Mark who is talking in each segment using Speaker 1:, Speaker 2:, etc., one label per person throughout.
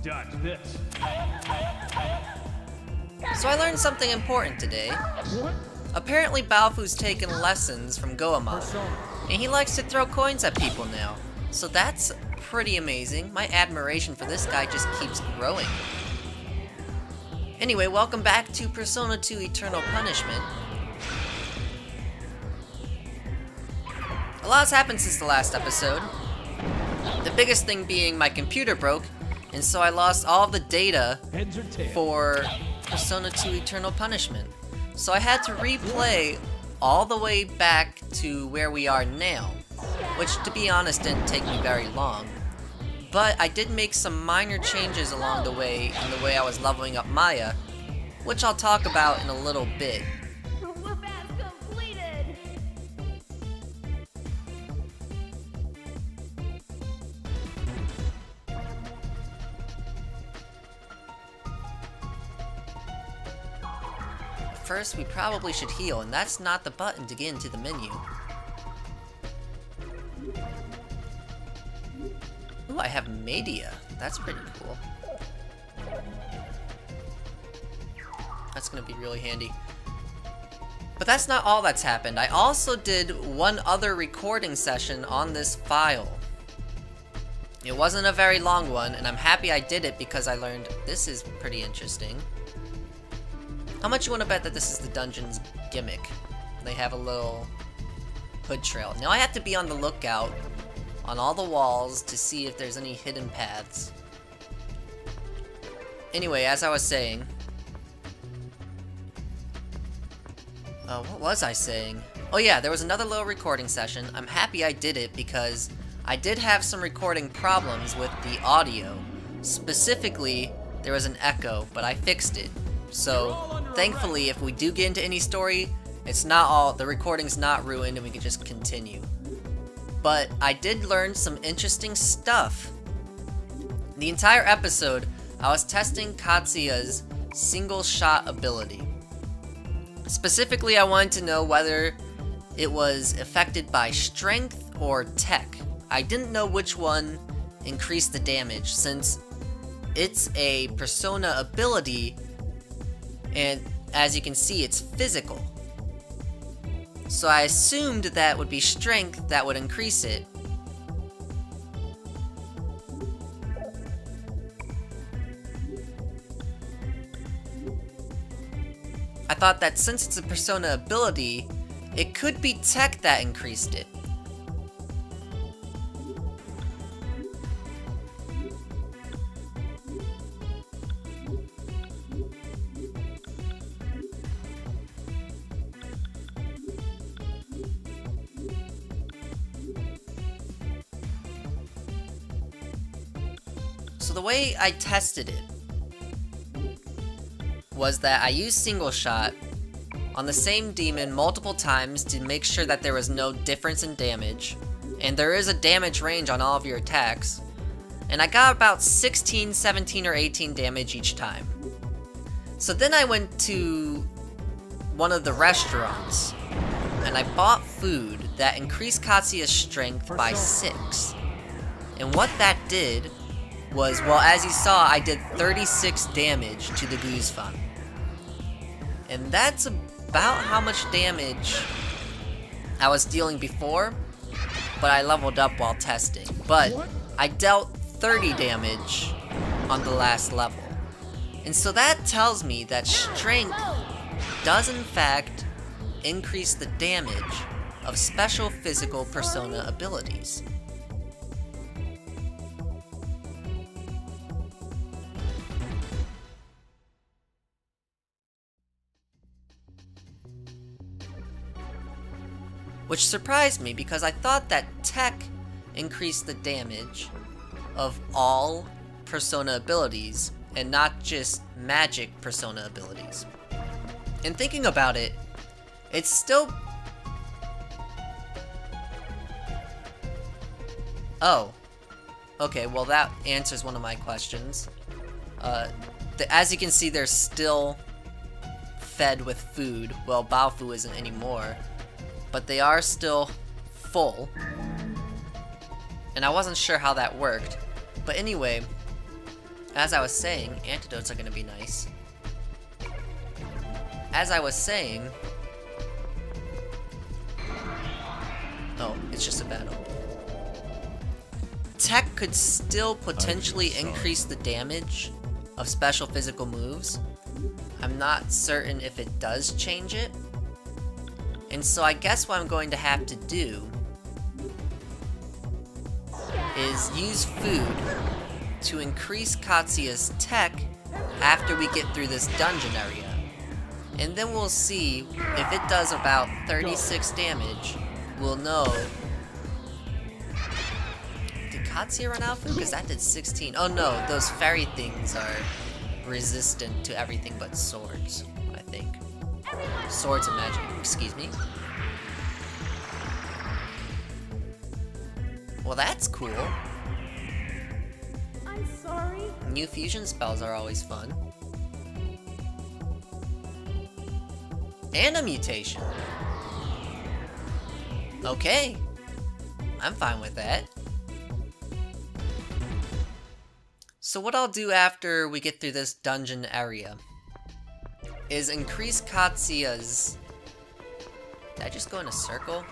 Speaker 1: Dodge this.
Speaker 2: So I learned something important today. Apparently Baofu's taken lessons from Goemon, and he likes to throw coins at people now. So that's pretty amazing. My admiration for this guy just keeps growing. Anyway, welcome back to Persona 2 Eternal Punishment. A lot's happened since the last episode. The biggest thing being my computer broke, and so I lost all of the data for Persona 2 Eternal Punishment. So I had to replay all the way back to where we are now, which to be honest didn't take me very long. But I did make some minor changes along the way in the way I was leveling up Maya, which I'll talk about in a little bit. First, we probably should heal, and that's not the button to get into the menu. Ooh, I have Media. That's pretty cool. That's gonna be really handy. But that's not all that's happened. I also did one other recording session on this file. It wasn't a very long one, and I'm happy I did it because I learned this is pretty interesting. How much you want to bet that this is the dungeon's gimmick? They have a little hood trail. Now I have to be on the lookout on all the walls to see if there's any hidden paths. Anyway, as I was saying... what was I saying? Oh yeah, there was another little recording session. I'm happy I did it because I did have some recording problems with the audio. Specifically, there was an echo, but I fixed it. So, thankfully, if we do get into any story, it's not all, the recording's not ruined and we can just continue. But I did learn some interesting stuff. The entire episode, I was testing Katsuya's single shot ability. Specifically, I wanted to know whether it was affected by strength or tech. I didn't know which one increased the damage since it's a Persona ability. And as you can see, it's physical. So I assumed that would be strength that would increase it. I thought that since it's a Persona ability, it could be tech that increased it. So the way I tested it was that I used single shot on the same demon multiple times to make sure that there was no difference in damage, and there is a damage range on all of your attacks, and I got about 16, 17, or 18 damage each time. So then I went to one of the restaurants, and I bought food that increased Katsuya's strength by 6. And what that did was, well, as you saw, I did 36 damage to the Guzfan. And that's about how much damage I was dealing before, but I leveled up while testing. But I dealt 30 damage on the last level. And so that tells me that strength does in fact increase the damage of special physical Persona abilities. Which surprised me because I thought that tech increased the damage of all Persona abilities and not just magic Persona abilities. And thinking about it, it's still... Oh. Okay, well that answers one of my questions. As you can see, they're still fed with food. Well, Baofu isn't anymore. But they are still full. And I wasn't sure how that worked. But anyway, As I was saying, antidotes are gonna be nice. As I was saying... Oh, it's just a battle. Tech could still potentially increase the damage of special physical moves. I'm not certain if it does change it. And so I guess what I'm going to have to do is use food to increase Katsuya's tech after we get through this dungeon area. And then we'll see if it does about 36 damage. We'll know. Did Katsuya run out of food? Because that did 16. Oh no, those fairy things are resistant to everything but swords, I think. Swords and magic, excuse me. Well, that's cool.
Speaker 1: I'm sorry.
Speaker 2: New fusion spells are always fun. And a mutation. Okay. I'm fine with that. So what I'll do after we get through this dungeon area is increase Katsuya's... Did I just go in a circle?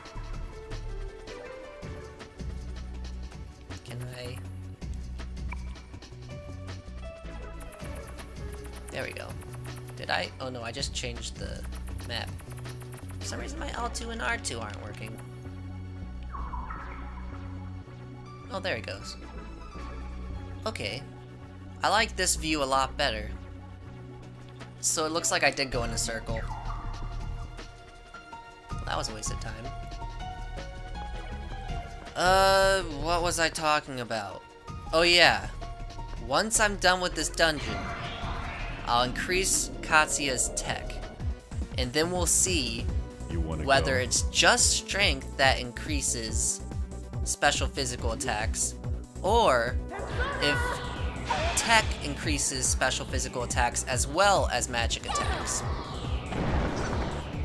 Speaker 2: Can I... There we go. Did I? Oh no, I just changed the map. For some reason my L2 and R2 aren't working. Oh, there it goes. Okay. I like this view a lot better. So it looks like I did go in a circle. Well, that was a waste of time. What was I talking about? Oh yeah. Once I'm done with this dungeon, I'll increase Katsuya's tech. And then we'll see whether it's just strength that increases special physical attacks, or if tech increases special physical attacks as well as magic attacks.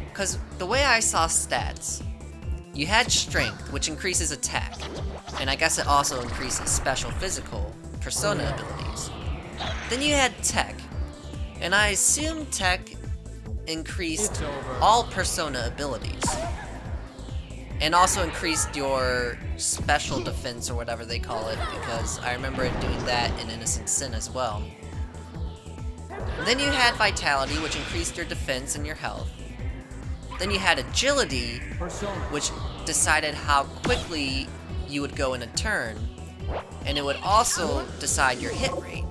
Speaker 2: Because the way I saw stats, you had strength, which increases attack, and I guess it also increases special physical persona abilities. Then you had tech, and I assume tech increased all persona abilities, and also increased your special defense or whatever they call it, because I remember it doing that in Innocent Sin as well. Then you had Vitality, which increased your defense and your health. Then you had Agility, which decided how quickly you would go in a turn, and it would also decide your hit rate.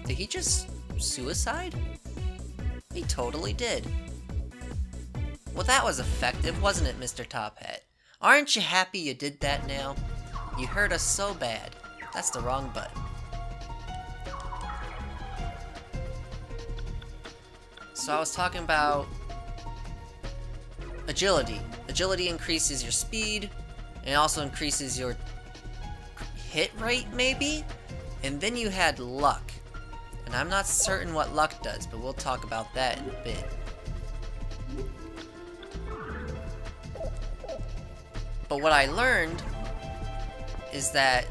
Speaker 2: Did he just suicide? He totally did. Well, that was effective, wasn't it, Mr. Top Hat? Aren't you happy you did that now? You hurt us so bad. That's the wrong button. So I was talking about agility. Agility increases your speed, and it also increases your hit rate, maybe? And then you had luck. And I'm not certain what luck does, but we'll talk about that in a bit. But what I learned is that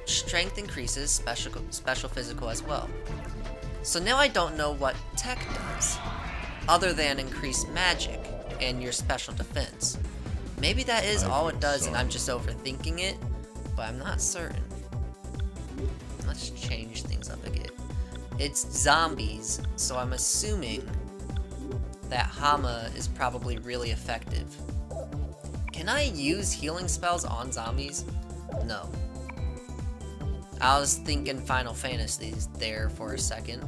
Speaker 2: strength increases special physical as well. So now I don't know what tech does, other than increase magic and your special defense. Maybe that is all it does and I'm just overthinking it, but I'm not certain. Let's change things up again. It's zombies, so I'm assuming that Hama is probably really effective. Can I use healing spells on zombies? No. I was thinking Final Fantasy there for a second.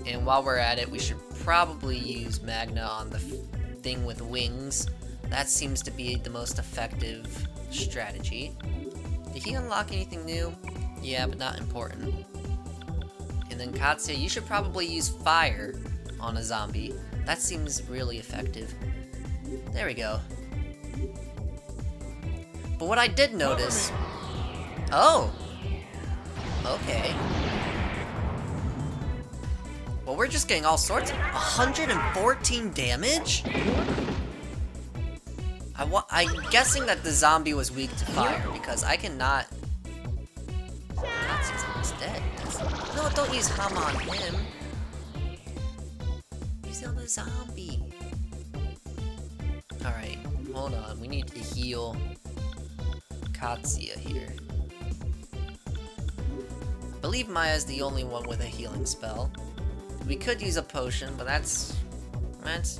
Speaker 2: And while we're at it, we should probably use Magna on the thing with wings. That seems to be the most effective strategy. Did he unlock anything new? Yeah, but not important. And then Katsuya, you should probably use fire on a zombie. That seems really effective. There we go. But what I did notice... Oh! Okay. Well, we're just getting all sorts of... 114 damage? I'm guessing that the zombie was weak to fire, because I cannot... Katsuya's almost dead. No, don't use Hama on him. Use it on the zombie. Alright, hold on. We need to heal Katsuya here. I believe Maya's the only one with a healing spell. We could use a potion, but that's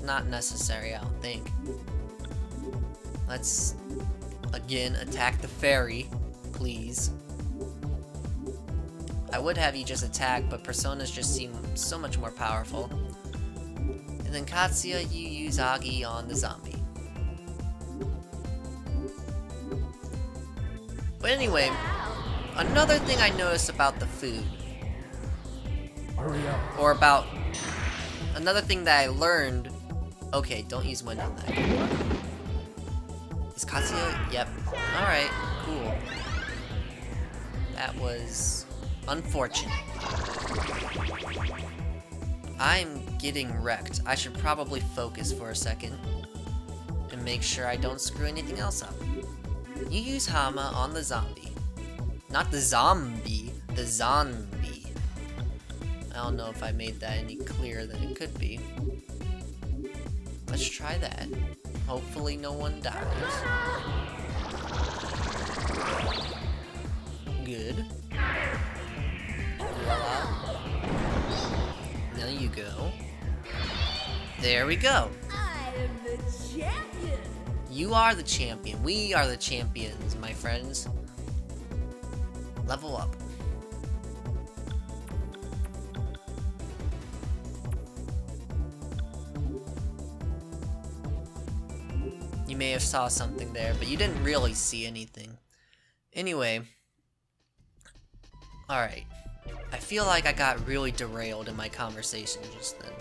Speaker 2: not necessary, I don't think. Let's, again, attack the fairy, please. I would have you just attack, but personas just seem so much more powerful. And then Katsuya, you use Agi on the zombie. But anyway, another thing I noticed about the food, or about another thing that I learned. Okay, don't use wind on that. Is Katsuya? Yep. Alright, cool. That was unfortunate. I'm getting wrecked. I should probably focus for a second and make sure I don't screw anything else up. You use Hama on the zombie. Not the zombie, the zombie. I don't know if I made that any clearer than it could be. Let's try that. Hopefully no one dies. Good. Voila. There you go. There we go.
Speaker 1: I am the champion.
Speaker 2: You are the champion. We are the champions, my friends. Level up. You may have saw something there, but you didn't really see anything. Anyway. Alright. I feel like I got really derailed in my conversation just then.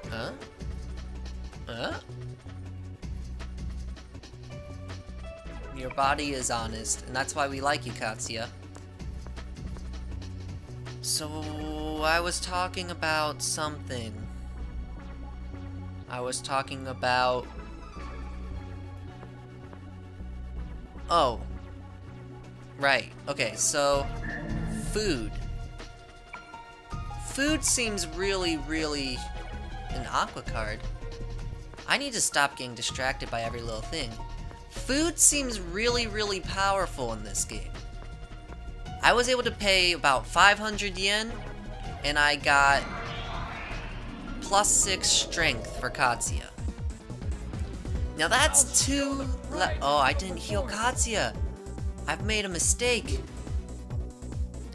Speaker 2: Huh? Huh? Your body is honest, and that's why we like you, Katsuya. So, I was talking about something. I was talking about... Oh. Right, okay, so... Food. Food seems really, really... an aqua card. I need to stop getting distracted by every little thing. Food seems really, really powerful in this game. I was able to pay about 500 yen, and I got +6 strength for Katsuya. Now that's oh, I didn't heal Katsuya. I've made a mistake.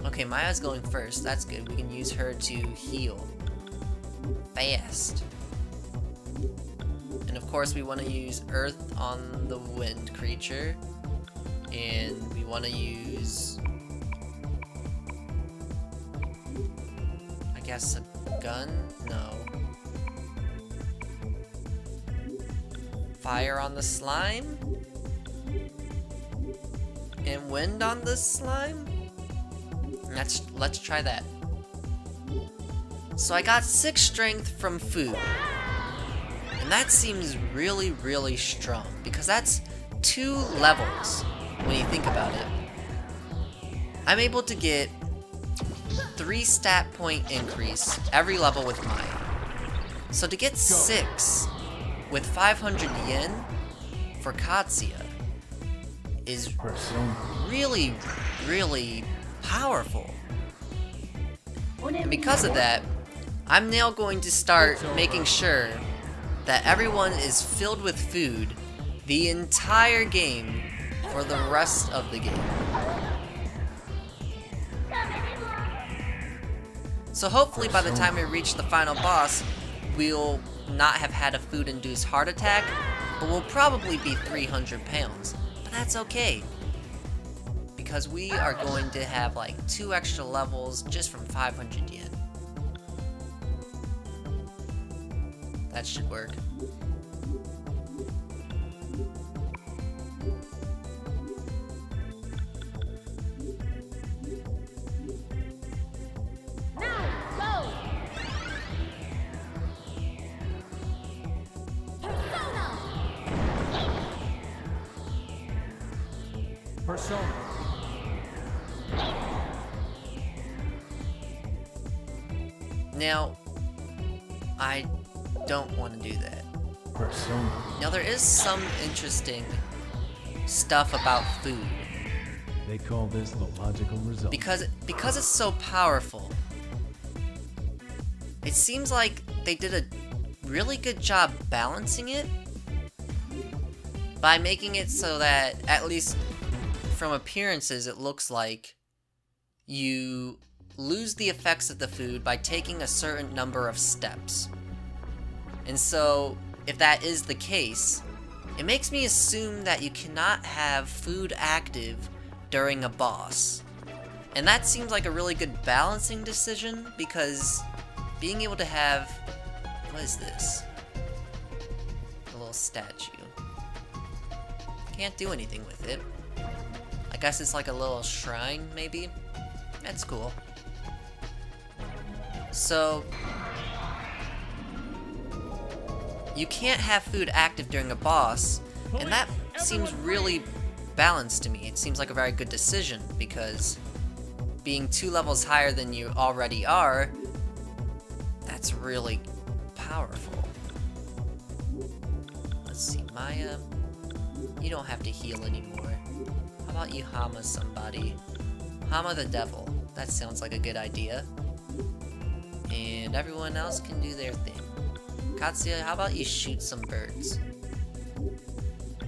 Speaker 2: Okay, Maya's going first. That's good. We can use her to heal fast. And of course we want to use Earth on the wind creature. And we want to use... I guess a gun? No. Fire on the slime? And wind on the slime? Let's try that. So I got 6 strength from food. And that seems really, really strong, because that's 2 levels when you think about it. I'm able to get 3 stat point increase every level with Maya. So to get 6 with 500 yen for Katsuya is really, really powerful. And because of that, I'm now going to start making sure that everyone is filled with food the entire game for the rest of the game. So hopefully by the time we reach the final boss, we'll not have had a food-induced heart attack, but we'll probably be 300 pounds. But that's okay, because we are going to have like 2 extra levels just from 500 yen. That should work.
Speaker 1: Now, go.
Speaker 3: Persona.
Speaker 2: Now, I don't want to do that.
Speaker 3: Persona.
Speaker 2: Now, there is some interesting stuff about food.
Speaker 3: They call this the logical result.
Speaker 2: Because it's so powerful, it seems like they did a really good job balancing it by making it so that, at least from appearances, it looks like you lose the effects of the food by taking a certain number of steps. And so, if that is the case, it makes me assume that you cannot have food active during a boss. And that seems like a really good balancing decision, because being able to have... what is this? A little statue. Can't do anything with it. I guess it's like a little shrine, maybe? That's cool. So... you can't have food active during a boss, and that seems really balanced to me. It seems like a very good decision, because being 2 levels higher than you already are, that's really powerful. Let's see, Maya, you don't have to heal anymore. How about you Hama somebody? Hama the devil. That sounds like a good idea. And everyone else can do their thing. Katsuya, how about you shoot some birds?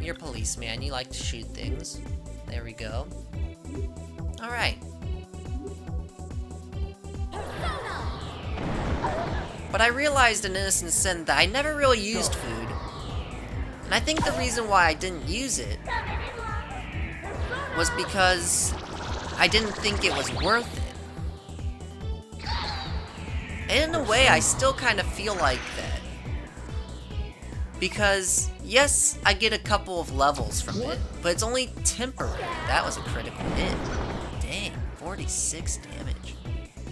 Speaker 2: You're a policeman, you like to shoot things. There we go. Alright. But I realized in Innocent Sin that I never really used food. And I think the reason why I didn't use it was because I didn't think it was worth it. And in a way, I still kind of feel like that. Because, yes, I get a couple of levels from it, but it's only temporary. That was a critical hit. Dang, 46 damage.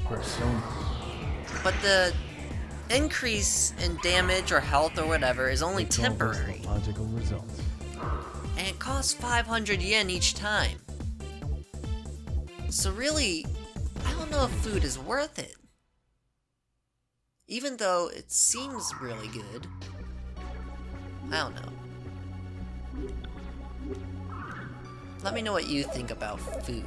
Speaker 3: Persona.
Speaker 2: But the increase in damage or health or whatever is only temporary.
Speaker 3: Logical results.
Speaker 2: And it costs 500 yen each time. So really, I don't know if food is worth it. Even though it seems really good. I don't know. Let me know what you think about food.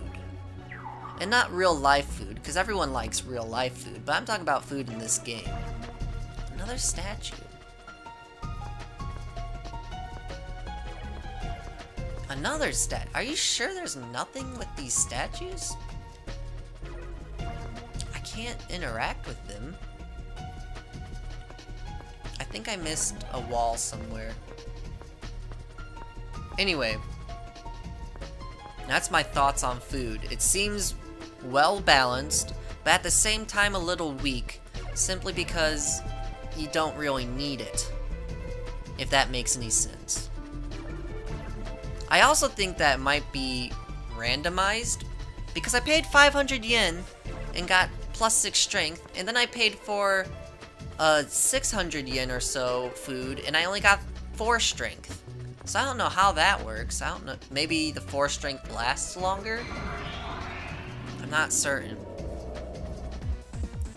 Speaker 2: And not real life food, because everyone likes real life food, but I'm talking about food in this game. Another statue. Another stat. Are you sure there's nothing with these statues? I can't interact with them. I think I missed a wall somewhere. Anyway, that's my thoughts on food. It seems well balanced, but at the same time a little weak, simply because you don't really need it, if that makes any sense. I also think that might be randomized, because I paid 500 yen and got +6 strength, and then I paid for 600 yen or so food, and I only got 4 strength. So I don't know how that works. I don't know. Maybe the 4 strength lasts longer? I'm not certain.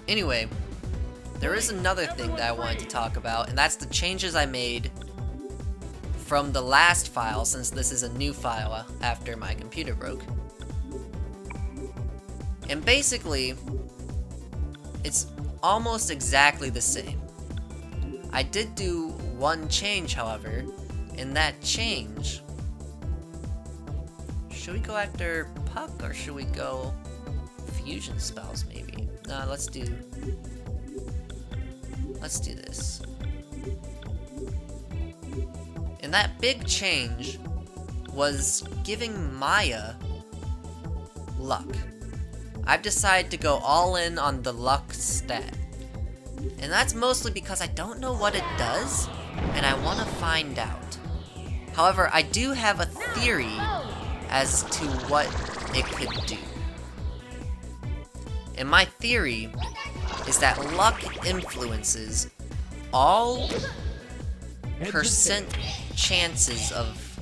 Speaker 2: Anyway, there is another thing that I wanted to talk about, and that's the changes I made from the last file, since this is a new file after my computer broke. And basically, it's almost exactly the same. I did do one change, however, and that change... should we go after Puck, or should we go fusion spells, maybe? No, let's do this. And that big change was giving Maya luck. I've decided to go all in on the luck stat. And that's mostly because I don't know what it does, and I want to find out. However, I do have a theory as to what it could do. And my theory is that luck influences all percent chances of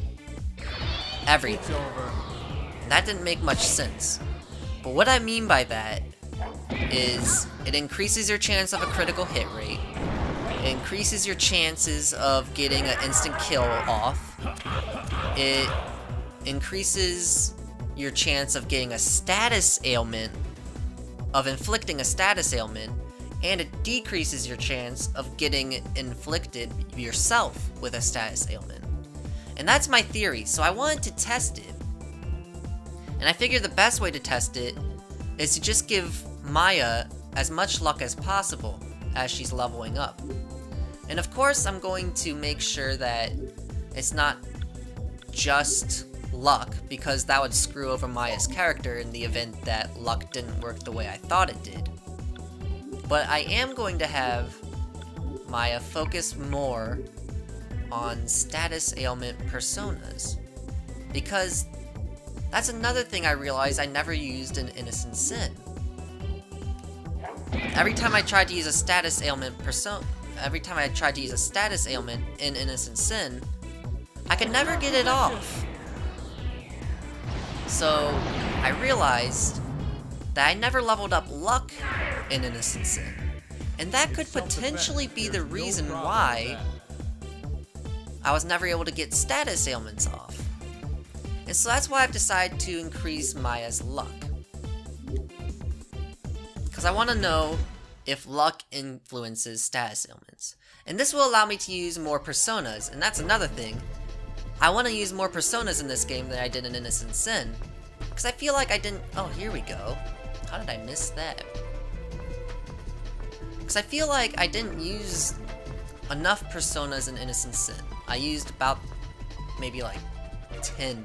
Speaker 2: everything. And that didn't make much sense. But what I mean by that is it increases your chance of a critical hit rate, it increases your chances of getting an instant kill off, it increases your chance of getting a status ailment, of inflicting a status ailment, and it decreases your chance of getting inflicted yourself with a status ailment. And that's my theory, so I wanted to test it. And I figured the best way to test it is to just give Maya as much luck as possible as she's leveling up. And of course, I'm going to make sure that it's not just luck, because that would screw over Maya's character in the event that luck didn't work the way I thought it did. But I am going to have Maya focus more on status ailment personas, because that's another thing I realized I never used in Innocent Sin. Every time I tried to use a status ailment in Innocent Sin, I could never get it off. So I realized that I never leveled up luck in Innocent Sin, and that could potentially be the reason why I was never able to get status ailments off. And so that's why I've decided to increase Maya's luck, because I want to know if luck influences status ailments. And this will allow me to use more personas, and that's another thing. I want to use more personas in this game than I did in Innocent Sin, because I feel like I didn't... Oh, here we go. How did I miss that? Because I feel like I didn't use enough personas in Innocent Sin. I used about maybe like 10.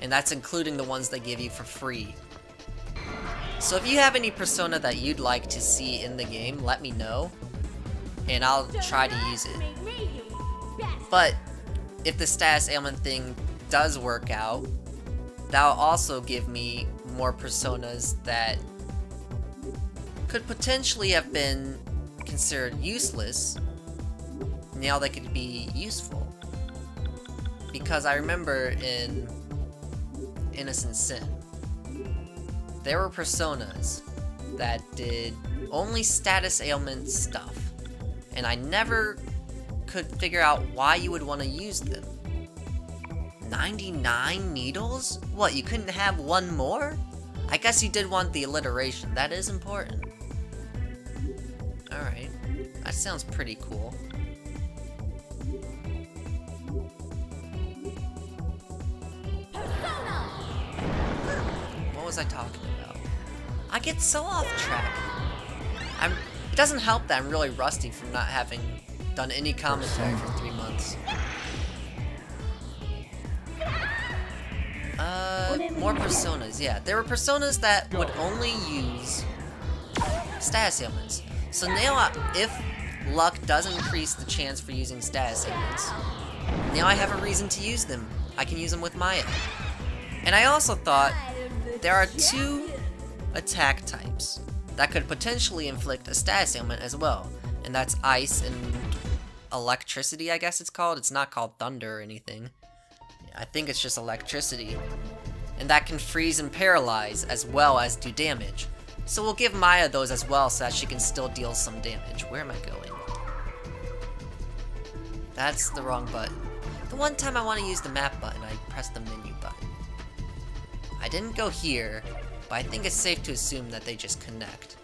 Speaker 2: And that's including the ones they give you for free. So if you have any persona that you'd like to see in the game, let me know, and I'll try to use it. But if the status ailment thing does work out, that'll also give me more personas that could potentially have been considered useless. Now they could be useful. Because I remember in Innocent Sin, there were personas that did only status ailment stuff, and I never could figure out why you would want to use them. 99 needles? What, you couldn't have one more? I guess you did want the alliteration. That is important. Alright. That sounds pretty cool. What was I talking about? I get so off track. It doesn't help that I'm really rusty from not having done any commentary for 3 months. More personas, yeah. There were personas that would only use status ailments. So now, if luck does increase the chance for using status ailments, now I have a reason to use them. I can use them with Maya. And I also thought there are 2 attack types that could potentially inflict a status ailment as well. And that's ice and electricity, I guess it's called. It's not called thunder or anything. I think it's just electricity. And that can freeze and paralyze as well as do damage. So we'll give Maya those as well so that she can still deal some damage. Where am I going? That's the wrong button. The one time I want to use the map button, I pressed the menu button. I didn't go here, but I think it's safe to assume that they just connect.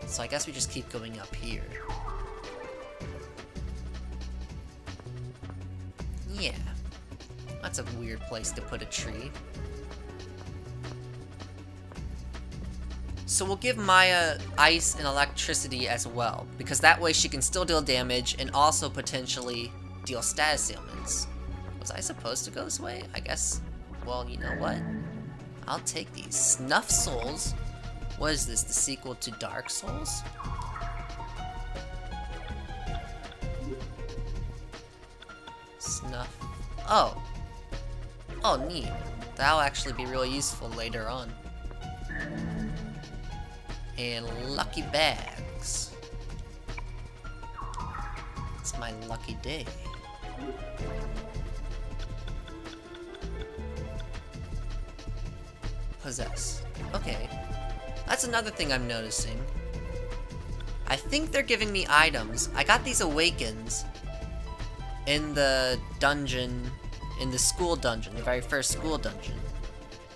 Speaker 2: So I guess we just keep going up here. Yeah. That's a weird place to put a tree. So we'll give Maya ice and electricity as well, because that way she can still deal damage and also potentially deal status ailments. Was I supposed to go this way? I guess. Well, you know what? I'll take these. Snuff Souls? What is this, the sequel to Dark Souls? Snuff. Oh. Oh, neat. That'll actually be really useful later on. And lucky bags. It's my lucky day. possess. Okay. That's another thing I'm noticing. I think they're giving me items. I got these awakens in the dungeon, in the school dungeon, the very first school dungeon.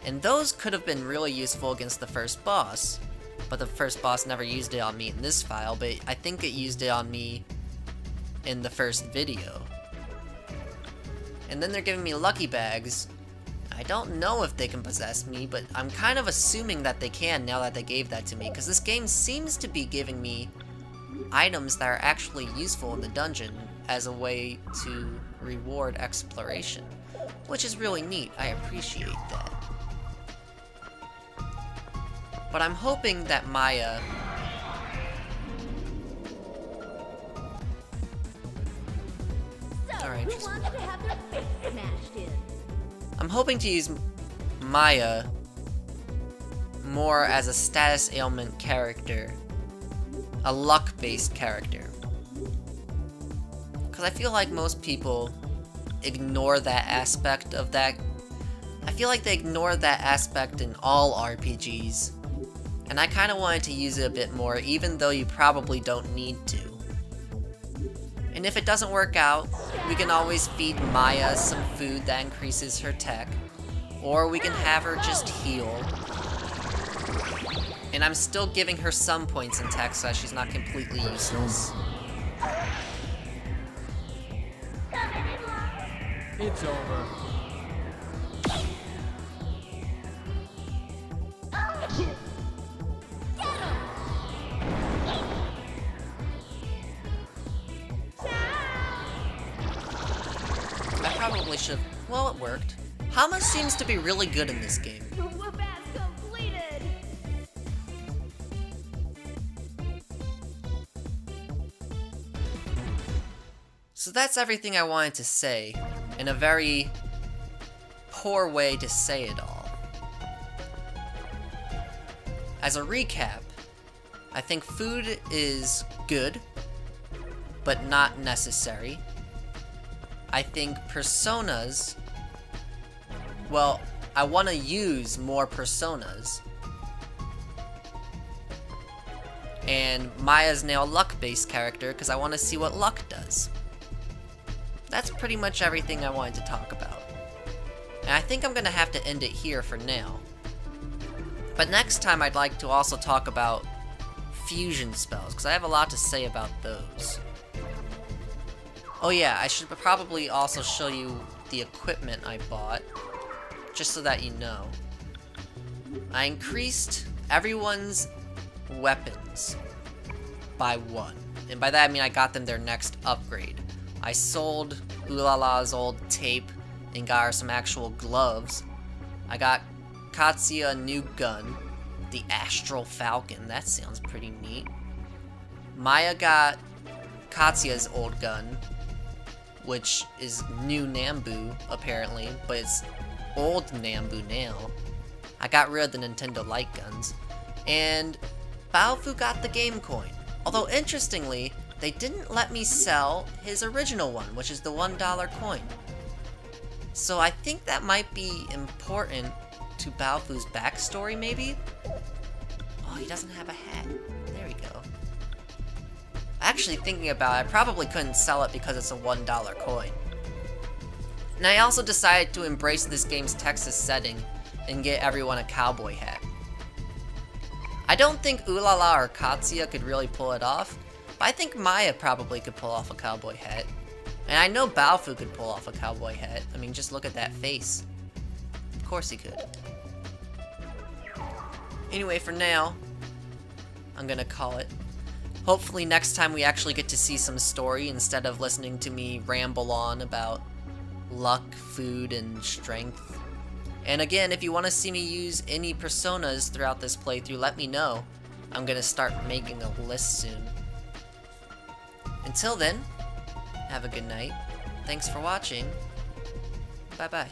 Speaker 2: And those could have been really useful against the first boss. But the first boss never used it on me in this file, but I think it used it on me in the first video. And then they're giving me lucky bags. I don't know if they can possess me, but I'm kind of assuming that they can now that they gave that to me, because this game seems to be giving me items that are actually useful in the dungeon as a way to reward exploration, which is really neat. I appreciate that. But I'm hoping that Maya... Alright,
Speaker 1: Who wants to have their face smashed in?
Speaker 2: I'm hoping to use Maya more as a status ailment character. A luck-based character. Because I feel like most people ignore that aspect of that. I feel like they ignore that aspect in all RPGs. And I kind of wanted to use it a bit more, even though you probably don't need to. And if it doesn't work out, we can always feed Maya some food that increases her tech. Or we can have her just heal. And I'm still giving her some points in tech so that she's not completely useless.
Speaker 3: It's over.
Speaker 2: I probably should. Well, it worked. Hama seems to be really good in this game.
Speaker 1: Whoop-ass completed!
Speaker 2: So that's everything I wanted to say, in a very poor way to say it all. As a recap, I think food is good, but not necessary. I think personas, well, I want to use more personas. And Maya's now a luck-based character because I want to see what luck does. That's pretty much everything I wanted to talk about. And I think I'm going to have to end it here for now. But next time I'd like to also talk about fusion spells, because I have a lot to say about those. Oh yeah, I should probably also show you the equipment I bought, just so that you know. I increased everyone's weapons by 1. And by that I mean I got them their next upgrade. I sold Ulala's old tape and got her some actual gloves. I got Katsuya a new gun, the Astral Falcon. That sounds pretty neat. Maya got Katsuya's old gun, which is new Nambu, apparently, but it's old Nambu now. I got rid of the Nintendo light guns. And Baofu got the game coin. Although, interestingly, they didn't let me sell his original one, which is the $1 coin. So I think that might be important to Baofu's backstory, maybe? Oh, he doesn't have a hat. There we go. Actually, thinking about it, I probably couldn't sell it because it's a $1 coin. And I also decided to embrace this game's Texas setting and get everyone a cowboy hat. I don't think Ulala or Katsuya could really pull it off, but I think Maya probably could pull off a cowboy hat. And I know Baofu could pull off a cowboy hat. I mean, just look at that face. Of course he could. Anyway, for now, I'm gonna call it. Hopefully next time we actually get to see some story instead of listening to me ramble on about luck, food, and strength. And again, if you want to see me use any personas throughout this playthrough, let me know. I'm gonna start making a list soon. Until then, have a good night. Thanks for watching. Bye-bye.